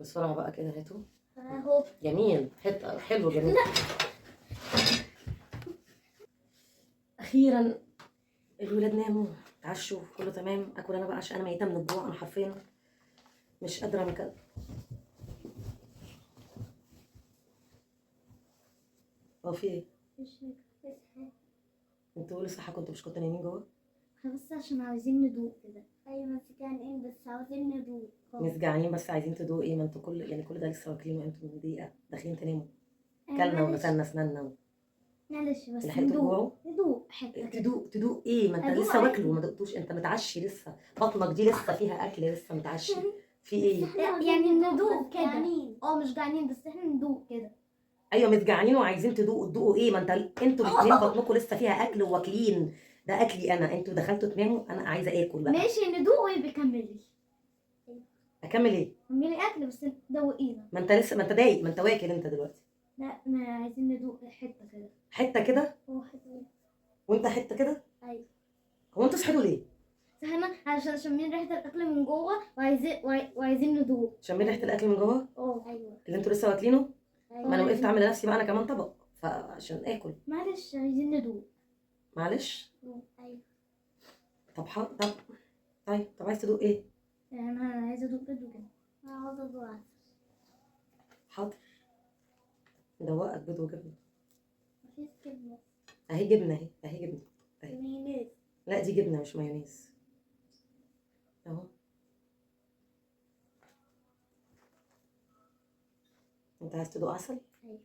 بسرعة بقى كده هاتوا. اهو جميل، حته حلو جميل. اخيرا الولاد ناموا اتعشوا كله تمام. اكل انا بقى عشان انا ميته من الجوع، انا حرفيا مش قادره من كده. هو في ايه؟ انتوا لسه كنتوا مش كنتوا نايمين جوه؟ احنا بس عشان عايزين ندوق كده. ايوه بس جعانين بس عاوزين ندوق. مش جعانين بس عايزين تدوقوا ايه؟ ما انتوا كل ده لسه واكلين وانتوا من دقيقه داخلين تناموا. كلنا وغسلنا اسناننا معلش بس لحقتوا تجوعوا؟ ندوق حته. تدوق ايه؟ ما انت أدوق لسه واكل عادي. وما دقتوش، انت متعشي لسه، بطنك دي لسه فيها اكل، لسه متعشي. في ايه؟ يعني ندوق كده. مش جعانين بس احنا ندوق كده. ايوه مش جعانين وعايزين تدوقوا ايه؟ ما انتوا الاثنين بطنكم لسه فيها اكل وواكلين. ده اكلي انا، انتوا دخلتوا تناموا، انا عايزه اكل بقى. ماشي ندوق ويبقى كملي. اكمل ايه؟ كملي اكل بس دوقينا. ما انت لسه، ما انت دايق، ما انت واكل انت دلوقتي. لا احنا عايزين ندوق حته كده. حته كده؟ حته. وانت حته كده؟ ايوه. هو انتوا صحيتوا ليه؟ صحينا علشان شامين ريحه الاكل من جوه وعايزين ندوق. شامين ريحه الاكل من جوه؟ ايوه. اللي انتوا لسه واكلينه؟ أيوة. ما انا وقفت اعمل لنفسي بقى انا كمان طبق فعشان اكل. معلش عايزين ندوق. معلش. ايوه. طب عايز تدوق ايه؟ يعني انا عايزه ادوق بيض وكده. انا عاوزه ادوق عسل. حاضر ندوقك بيض وجبنه. مفيش جبنه. اهي جبنه، اهي جبنه. مايونيز. لا دي جبنه مش مايونيز. اهو. انت عايز تدوق عسل؟ ايوه.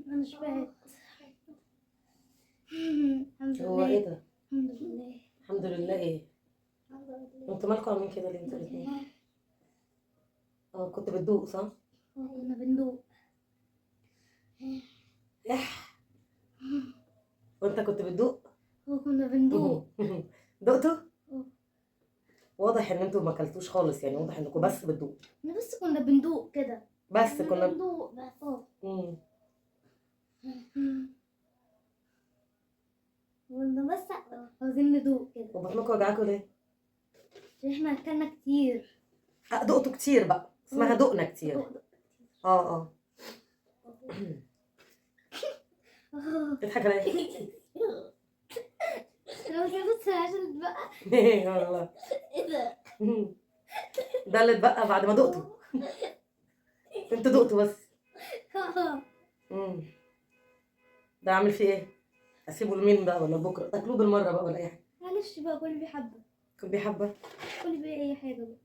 انا شبعت. الحمد هو لله. ايه ده؟ الحمد لله. الحمد لله ايه؟ الحمد لله. انتوا مالكم عاملين كده ليه انتوا الاثنين؟ كنت بتدوق صح؟ كنا بندوق. اح. وانت كنت بتدوق؟ كنا بندوق. دقتوا؟ واضح ان انتوا ما اكلتوش خالص، يعني واضح انكم بس بتدوق. احنا بس كنا بندوق كده. بس كنا بندوق بس. كنا بس عاوزين ندوق كده. وبطنكم وجعاكوا ليه؟ عشان احنا اكلنا كتير. دقتوا كتير بقى، اسمها دقنا كتير. اه تضحك على ايه؟ لو جبت عشان بقى. ايه والله. ايه ده؟ ده اللي اتبقى بعد ما دقتوا. انتوا دقتوا بس. ده عامل فيه ايه؟ اسيبه لمين بقى ولا بكره؟ تاكلوه بالمره بقى ولا اي حاجه؟ معلش بقى كل بحبه. كل بحبه؟ كل بقى اي حاجه بقى.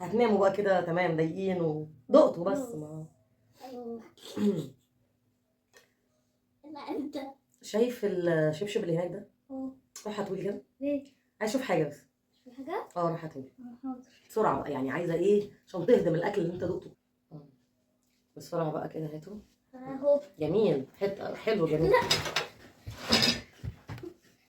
هتناموا بقى كده تمام ضايقين ودقتوا بس ما. لا انت شايف الشبشب اللي هناك ده؟ روح هاتولي كده. ليه؟ عايز اشوف حاجه بس. في حاجه؟ روح هاتولي حاضر. بسرعه بقى، يعني عايزه ايه عشان تهضم الاكل اللي انت دقته. بسرعه بقى كده هاتوا. اهو. جميل، حته حلو جميل.